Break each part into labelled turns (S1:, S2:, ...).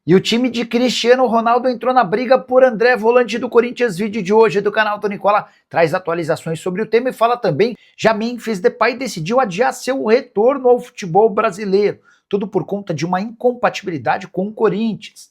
S1: E o time de Cristiano Ronaldo entrou na briga por André, volante do Corinthians. Vídeo de hoje do canal Tonicola traz atualizações sobre o tema e fala também, já Memphis Depay decidiu adiar seu retorno ao futebol brasileiro. Tudo por conta de uma incompatibilidade com o Corinthians.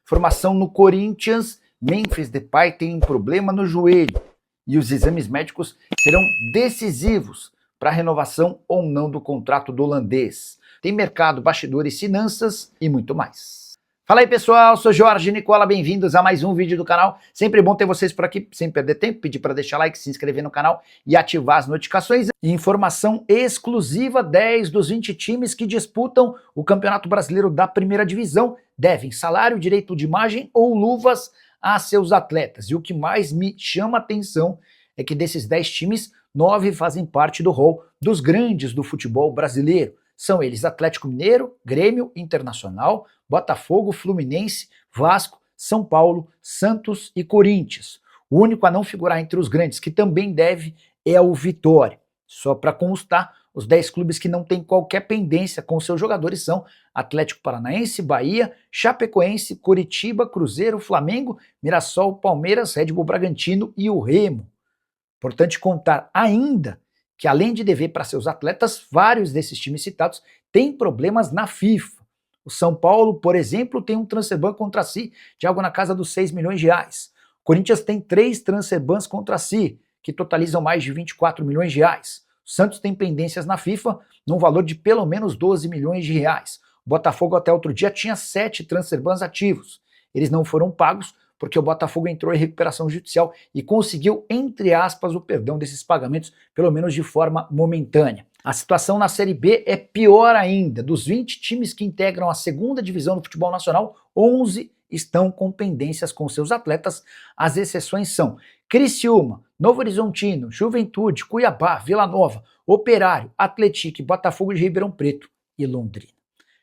S1: Formação no Corinthians, Memphis Depay tem um problema no joelho. E os exames médicos serão decisivos para a renovação ou não do contrato do holandês. Tem mercado, bastidores, finanças e muito mais. Fala aí pessoal, sou Jorge Nicola, bem-vindos a mais um vídeo do canal. Sempre bom ter vocês por aqui, sem perder tempo, pedir para deixar like, se inscrever no canal e ativar as notificações. E informação exclusiva, 10 dos 20 times que disputam o Campeonato Brasileiro da Primeira Divisão devem salário, direito de imagem ou luvas a seus atletas. E o que mais me chama a atenção é que desses 10 times, 9 fazem parte do rol dos grandes do futebol brasileiro. São eles Atlético Mineiro, Grêmio, Internacional, Botafogo, Fluminense, Vasco, São Paulo, Santos e Corinthians. O único a não figurar entre os grandes, que também deve, é o Vitória. Só para constar, os 10 clubes que não têm qualquer pendência com seus jogadores são Atlético Paranaense, Bahia, Chapecoense, Coritiba, Cruzeiro, Flamengo, Mirassol, Palmeiras, Red Bull Bragantino e o Remo. Importante contar ainda que além de dever para seus atletas, vários desses times citados têm problemas na FIFA. O São Paulo, por exemplo, tem um transfer ban contra si de algo na casa dos 6 milhões de reais. O Corinthians tem 3 transfer bans contra si, que totalizam mais de 24 milhões de reais. O Santos tem pendências na FIFA num valor de pelo menos 12 milhões de reais. O Botafogo até outro dia tinha 7 transfer bans ativos. Eles não foram pagos porque o Botafogo entrou em recuperação judicial e conseguiu, entre aspas, o perdão desses pagamentos, pelo menos de forma momentânea. A situação na Série B é pior ainda. Dos 20 times que integram a segunda divisão do futebol nacional, 11 estão com pendências com seus atletas. As exceções são Criciúma, Novo Horizontino, Juventude, Cuiabá, Vila Nova, Operário, Atlético, Botafogo de Ribeirão Preto e Londrina.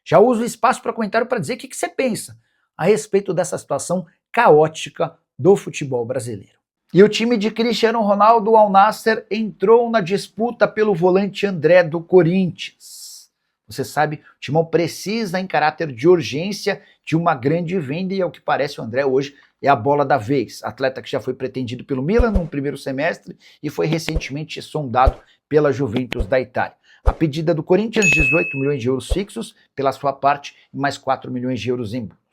S1: Já uso o espaço para comentário para dizer o que você pensa a respeito dessa situação caótica do futebol brasileiro. E o time de Cristiano Ronaldo, o Al Nassr, entrou na disputa pelo volante André do Corinthians. Você sabe, o Timão precisa, em caráter de urgência, de uma grande venda e, ao que parece, o André hoje é a bola da vez. Atleta que já foi pretendido pelo Milan no primeiro semestre e foi recentemente sondado pela Juventus da Itália. A pedida do Corinthians, 18 milhões de euros fixos pela sua parte e mais 4 milhões de euros em bônus.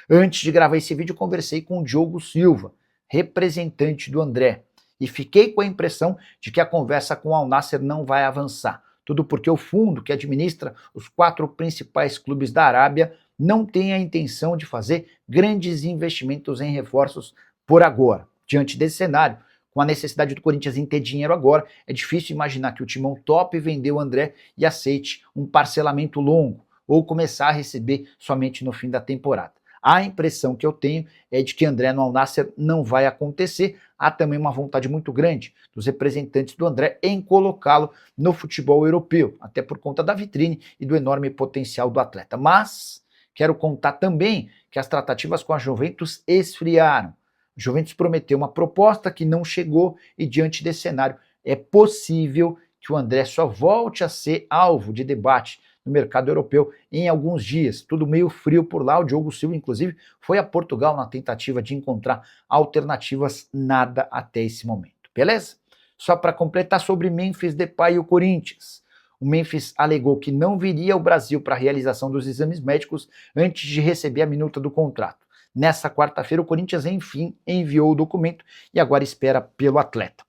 S1: Antes de gravar esse vídeo, conversei com o Diogo Silva, representante do André, e fiquei com a impressão de que a conversa com o Al Nassr não vai avançar. Tudo porque o fundo que administra os 4 principais clubes da Arábia não tem a intenção de fazer grandes investimentos em reforços por agora. Diante desse cenário, com a necessidade do Corinthians em ter dinheiro agora, é difícil imaginar que o Timão tope vender o André e aceite um parcelamento longo, ou começar a receber somente no fim da temporada. A impressão que eu tenho é de que André no Al Nassr não vai acontecer. Há também uma vontade muito grande dos representantes do André em colocá-lo no futebol europeu, até por conta da vitrine e do enorme potencial do atleta. Mas quero contar também que as tratativas com a Juventus esfriaram. A Juventus prometeu uma proposta que não chegou e, diante desse cenário, é possível que o André só volte a ser alvo de debate no mercado europeu em alguns dias. Tudo meio frio por lá. O Diogo Silva, inclusive, foi a Portugal na tentativa de encontrar alternativas, nada até esse momento. Beleza? Só para completar sobre Memphis Depay e o Corinthians. O Memphis alegou que não viria ao Brasil para a realização dos exames médicos antes de receber a minuta do contrato. Nessa quarta-feira, o Corinthians, enfim, enviou o documento e agora espera pelo atleta.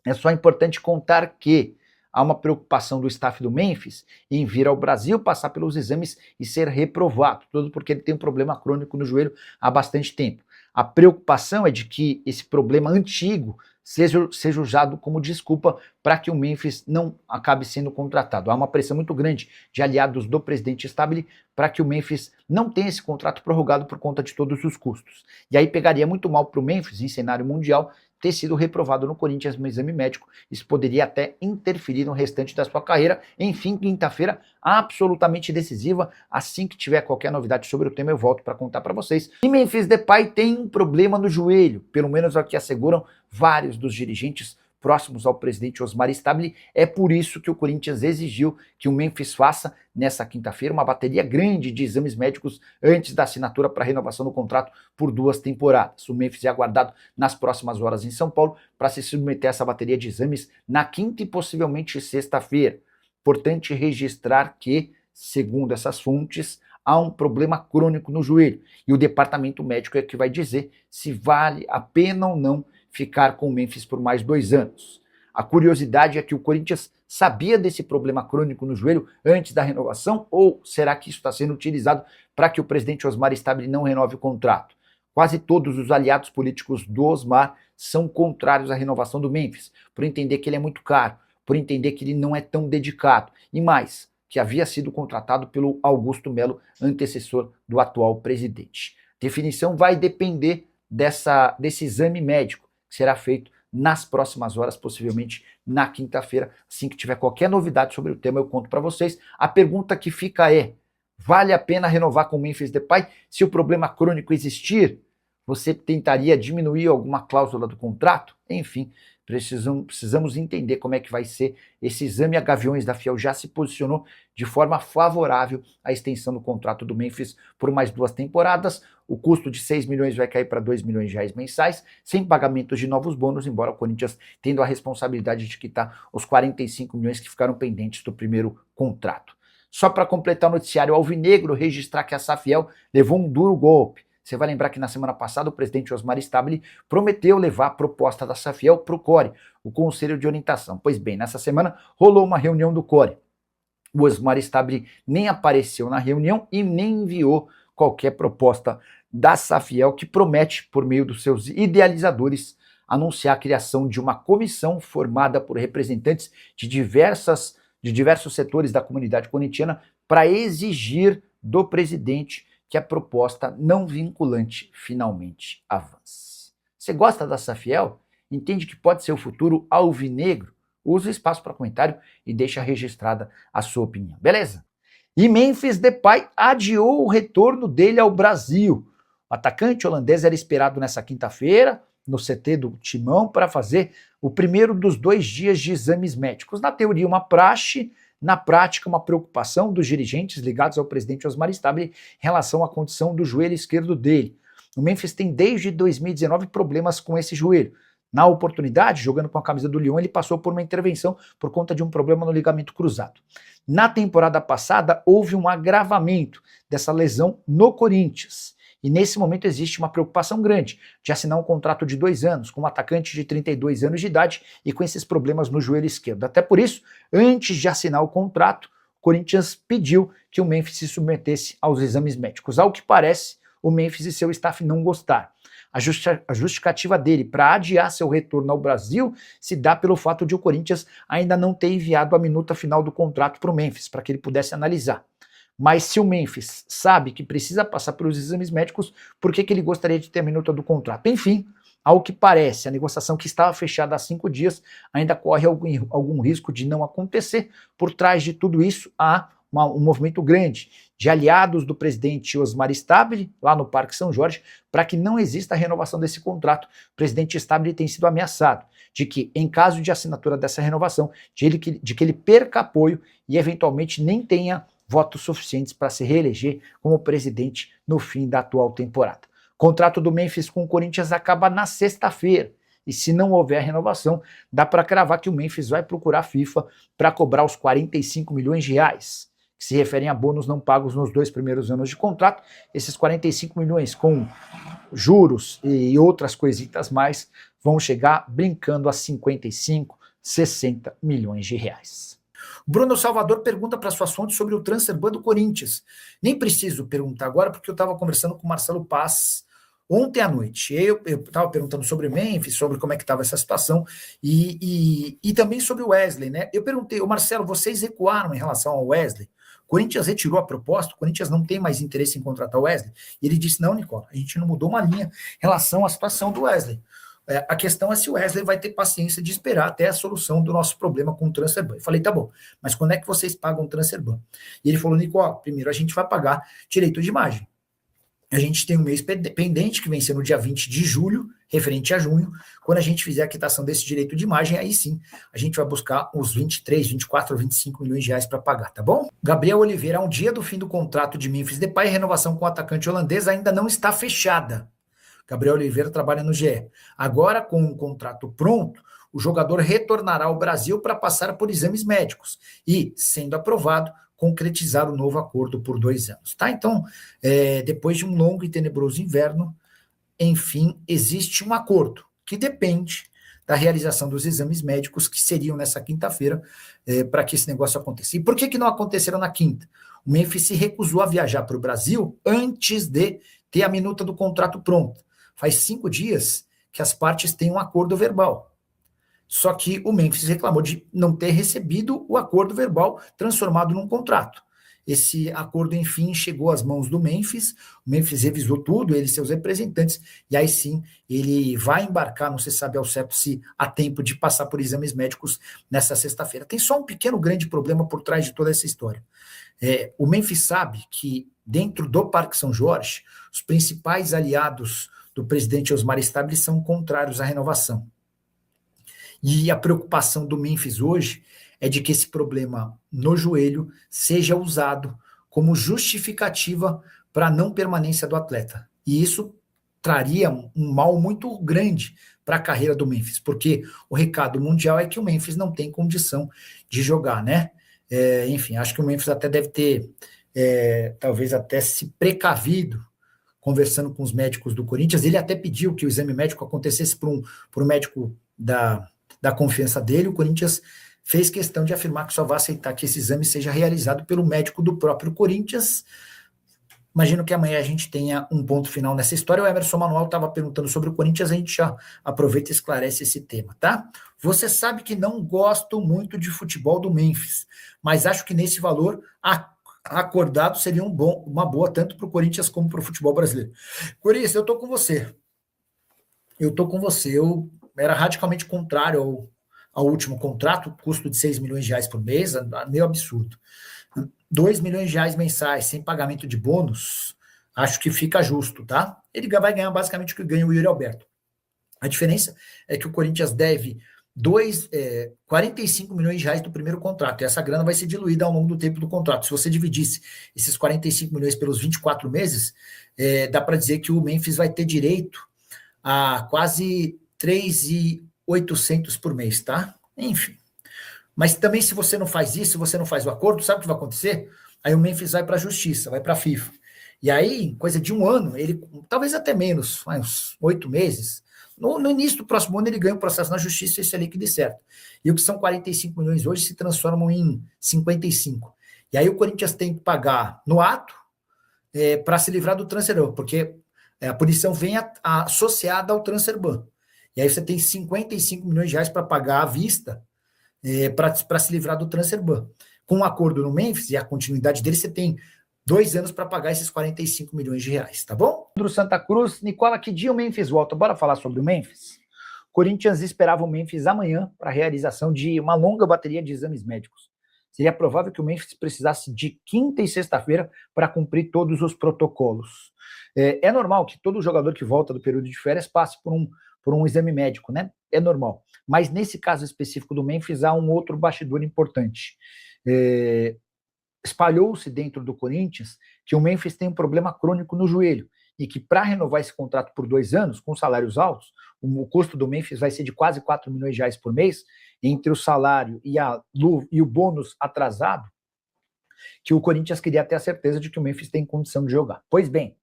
S1: É só importante contar que há uma preocupação do staff do Memphis em vir ao Brasil, passar pelos exames e ser reprovado, tudo porque ele tem um problema crônico no joelho há bastante tempo. A preocupação é de que esse problema antigo seja usado como desculpa para que o Memphis não acabe sendo contratado. Há uma pressão muito grande de aliados do presidente Stabile para que o Memphis não tenha esse contrato prorrogado por conta de todos os custos. E aí pegaria muito mal para o Memphis, em cenário mundial, ter sido reprovado no Corinthians no exame médico. Isso poderia até interferir no restante da sua carreira. Enfim, quinta-feira absolutamente decisiva. Assim que tiver qualquer novidade sobre o tema, eu volto para contar para vocês. E Memphis Depay tem um problema no joelho, pelo menos é o que asseguram vários dos dirigentes próximos ao presidente Osmar Stabile. É por isso que o Corinthians exigiu que o Memphis faça, nessa quinta-feira, uma bateria grande de exames médicos antes da assinatura para renovação do contrato por 2 temporadas. O Memphis é aguardado nas próximas horas em São Paulo para se submeter a essa bateria de exames na quinta e possivelmente sexta-feira. Importante registrar que, segundo essas fontes, há um problema crônico no joelho e o departamento médico é que vai dizer se vale a pena ou não ficar com o Memphis por mais 2 anos. A curiosidade é que o Corinthians sabia desse problema crônico no joelho antes da renovação ou será que isso está sendo utilizado para que o presidente Osmar Stabile não renove o contrato? Quase todos os aliados políticos do Osmar são contrários à renovação do Memphis, por entender que ele é muito caro, por entender que ele não é tão dedicado e mais, que havia sido contratado pelo Augusto Melo, antecessor do atual presidente. A definição vai depender desse exame médico, que será feito nas próximas horas, possivelmente na quinta-feira. Assim que tiver qualquer novidade sobre o tema, eu conto para vocês. A pergunta que fica é, vale a pena renovar com o Memphis Depay? Se o problema crônico existir, você tentaria diminuir alguma cláusula do contrato? Enfim, precisamos entender como é que vai ser esse exame. A Gaviões da Fiel já se posicionou de forma favorável à extensão do contrato do Memphis por mais 2 temporadas. O custo de 6 milhões vai cair para 2 milhões de reais mensais, sem pagamentos de novos bônus, embora o Corinthians tendo a responsabilidade de quitar os 45 milhões que ficaram pendentes do primeiro contrato. Só para completar o noticiário alvinegro, registrar que a Safiel levou um duro golpe. Você vai lembrar que na semana passada o presidente Osmar Stabile prometeu levar a proposta da Safiel para o CORE, o Conselho de Orientação. Pois bem, nessa semana rolou uma reunião do CORE. O Osmar Stabile nem apareceu na reunião e nem enviou qualquer proposta da Safiel, que promete, por meio dos seus idealizadores, anunciar a criação de uma comissão formada por representantes de diversos setores da comunidade corintiana para exigir do presidente que a proposta não vinculante finalmente avance. Você gosta da Safiel? Entende que pode ser o futuro alvinegro? Use o espaço para comentário e deixa registrada a sua opinião, beleza? E Memphis Depay adiou o retorno dele ao Brasil. O atacante holandês era esperado nessa quinta-feira no CT do Timão para fazer o primeiro dos 2 dias de exames médicos. Na teoria, uma praxe. Na prática, uma preocupação dos dirigentes ligados ao presidente Osmar Stabile em relação à condição do joelho esquerdo dele. O Memphis tem desde 2019 problemas com esse joelho. Na oportunidade, jogando com a camisa do Lyon, ele passou por uma intervenção por conta de um problema no ligamento cruzado. Na temporada passada, houve um agravamento dessa lesão no Corinthians. E nesse momento existe uma preocupação grande de assinar um contrato de 2 anos com um atacante de 32 anos de idade e com esses problemas no joelho esquerdo. Até por isso, antes de assinar o contrato, o Corinthians pediu que o Memphis se submetesse aos exames médicos. Ao que parece, o Memphis e seu staff não gostaram. A justificativa dele para adiar seu retorno ao Brasil se dá pelo fato de o Corinthians ainda não ter enviado a minuta final do contrato para o Memphis, para que ele pudesse analisar. Mas se o Memphis sabe que precisa passar pelos exames médicos, por que ele gostaria de ter a minuta do contrato? Enfim, ao que parece, a negociação que estava fechada há 5 dias ainda corre algum risco de não acontecer. Por trás de tudo isso, há um movimento grande de aliados do presidente Osmar Stabile, lá no Parque São Jorge, para que não exista a renovação desse contrato. O presidente Stabile tem sido ameaçado de que, em caso de assinatura dessa renovação, de que ele perca apoio e eventualmente nem tenha votos suficientes para se reeleger como presidente no fim da atual temporada. O contrato do Memphis com o Corinthians acaba na sexta-feira, e se não houver renovação, dá para cravar que o Memphis vai procurar a FIFA para cobrar os 45 milhões de reais, que se referem a bônus não pagos nos 2 primeiros anos de contrato. Esses 45 milhões com juros e outras coisitas mais vão chegar brincando a 55, 60 milhões de reais. Bruno Salvador pergunta para suas fontes sobre o transfer ban do Corinthians. Nem preciso perguntar agora, porque eu estava conversando com o Marcelo Paz ontem à noite. Eu estava perguntando sobre o Memphis, sobre como é que estava essa situação, e também sobre o Wesley, né? Eu perguntei, Marcelo, vocês recuaram em relação ao Wesley? O Corinthians retirou a proposta, o Corinthians não tem mais interesse em contratar o Wesley? E ele disse, não, Nicola, a gente não mudou uma linha em relação à situação do Wesley. A questão é se o Wesley vai ter paciência de esperar até a solução do nosso problema com o transfer ban. Eu falei, tá bom, mas quando é que vocês pagam o transfer ban? E ele falou, Nicola, primeiro a gente vai pagar direito de imagem. A gente tem um mês pendente, que vem sendo no dia 20 de julho, referente a junho. Quando a gente fizer a quitação desse direito de imagem, aí sim, a gente vai buscar uns 23, 24 ou 25 milhões de reais para pagar, tá bom? Gabriel Oliveira, a um dia do fim do contrato de Memphis Depay, a renovação com o atacante holandês ainda não está fechada. Gabriel Oliveira trabalha no GE. Agora, com o contrato pronto, o jogador retornará ao Brasil para passar por exames médicos e, sendo aprovado, concretizar o novo acordo por 2 anos. Tá? Então, depois de um longo e tenebroso inverno, enfim, existe um acordo que depende da realização dos exames médicos que seriam nessa quinta-feira para que esse negócio aconteça. E por que não aconteceram na quinta? O Memphis se recusou a viajar para o Brasil antes de ter a minuta do contrato pronta. Faz 5 dias que as partes têm um acordo verbal. Só que o Memphis reclamou de não ter recebido o acordo verbal transformado num contrato. Esse acordo, enfim, chegou às mãos do Memphis, o Memphis revisou tudo, ele e seus representantes, e aí sim, ele vai embarcar, não se sabe ao certo se há tempo de passar por exames médicos nessa sexta-feira. Tem só um pequeno grande problema por trás de toda essa história. O Memphis sabe que dentro do Parque São Jorge, os principais aliados do presidente Osmar Stabile são contrários à renovação. E a preocupação do Memphis hoje é de que esse problema no joelho seja usado como justificativa para a não permanência do atleta. E isso traria um mal muito grande para a carreira do Memphis, porque o recado mundial é que o Memphis não tem condição de jogar, né? Enfim, acho que o Memphis até deve ter, talvez até se precavido, conversando com os médicos do Corinthians. Ele até pediu que o exame médico acontecesse por um médico da confiança dele. O Corinthians fez questão de afirmar que só vai aceitar que esse exame seja realizado pelo médico do próprio Corinthians. Imagino que amanhã a gente tenha um ponto final nessa história. O Emerson Manuel estava perguntando sobre o Corinthians, a gente já aproveita e esclarece esse tema, tá? Você sabe que não gosto muito de futebol do Memphis, mas acho que nesse valor acordado seria uma boa tanto para o Corinthians como para o futebol brasileiro. Corinthians, eu estou com você. Eu era radicalmente contrário ao último contrato, custo de 6 milhões de reais por mês, meio absurdo. 2 milhões de reais mensais, sem pagamento de bônus, acho que fica justo, tá? Ele vai ganhar basicamente o que ganha o Yuri Alberto. A diferença é que o Corinthians deve 45 milhões de reais do primeiro contrato, e essa grana vai ser diluída ao longo do tempo do contrato. Se você dividisse esses 45 milhões pelos 24 meses, dá para dizer que o Memphis vai ter direito a quase 3.800 por mês, tá? Enfim. Mas também, se você não faz isso, se você não faz o acordo, sabe o que vai acontecer? Aí o Memphis vai para a justiça, vai para a FIFA. E aí, coisa de 1 ano, ele, talvez até menos, uns 8 meses, no início do próximo ano ele ganha o processo na justiça e isso é líquido e certo. E o que são 45 milhões hoje se transformam em 55. E aí o Corinthians tem que pagar no ato para se livrar do transfer ban, porque a punição vem associada ao transfer ban. E aí você tem 55 milhões de reais para pagar à vista para se livrar do transfer ban. Com um acordo no Memphis e a continuidade dele, você tem 2 anos para pagar esses 45 milhões de reais, tá bom? Pedro Santa Cruz, Nicola, que dia o Memphis volta? Bora falar sobre o Memphis? Corinthians esperava o Memphis amanhã para a realização de uma longa bateria de exames médicos. Seria provável que o Memphis precisasse de quinta e sexta-feira para cumprir todos os protocolos. É normal que todo jogador que volta do período de férias passe por um exame médico, né? É normal. Mas nesse caso específico do Memphis, há um outro bastidor importante. Espalhou-se dentro do Corinthians que o Memphis tem um problema crônico no joelho e que para renovar esse contrato por 2 anos, com salários altos, o custo do Memphis vai ser de quase 4 milhões de reais por mês, entre o salário e o bônus atrasado, que o Corinthians queria ter a certeza de que o Memphis tem condição de jogar. Pois bem,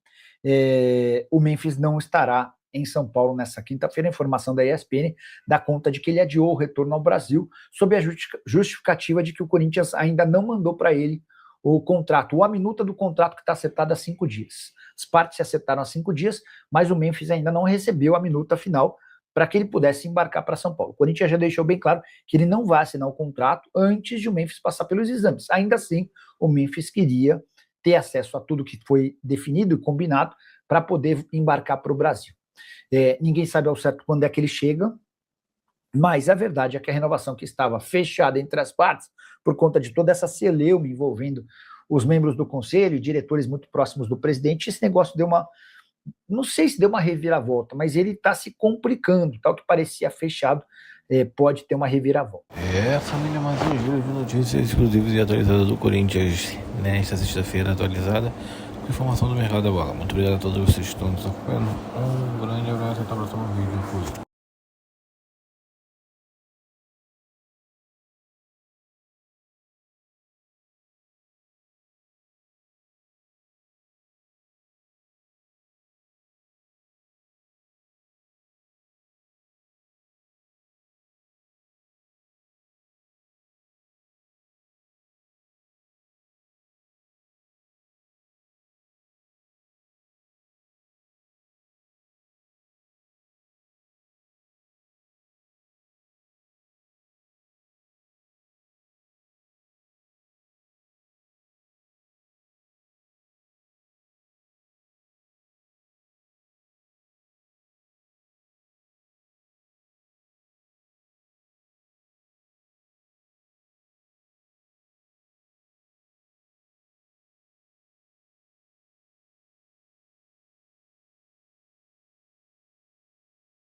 S1: o Memphis não estará em São Paulo nessa quinta-feira. A informação da ESPN dá conta de que ele adiou o retorno ao Brasil sob a justificativa de que o Corinthians ainda não mandou para ele o contrato, ou a minuta do contrato que está acertada há 5 dias. As partes se acertaram há 5 dias, mas o Memphis ainda não recebeu a minuta final para que ele pudesse embarcar para São Paulo. O Corinthians já deixou bem claro que ele não vai assinar o contrato antes de o Memphis passar pelos exames. Ainda assim, o Memphis queria ter acesso a tudo que foi definido e combinado para poder embarcar para o Brasil. Ninguém sabe ao certo quando é que ele chega, mas a verdade é que a renovação que estava fechada entre as partes, por conta de toda essa celeuma envolvendo os membros do conselho, diretores muito próximos do presidente, esse negócio deu uma, não sei se deu uma reviravolta, mas ele está se complicando, tal que parecia fechado, pode ter uma reviravolta.
S2: Família, mais um giro de notícias exclusivas e atualizadas do Corinthians nesta sexta-feira atualizada com informação do mercado da bola. Muito obrigado a todos vocês que estão nos acompanhando. Um grande abraço e até o próximo vídeo. Fui.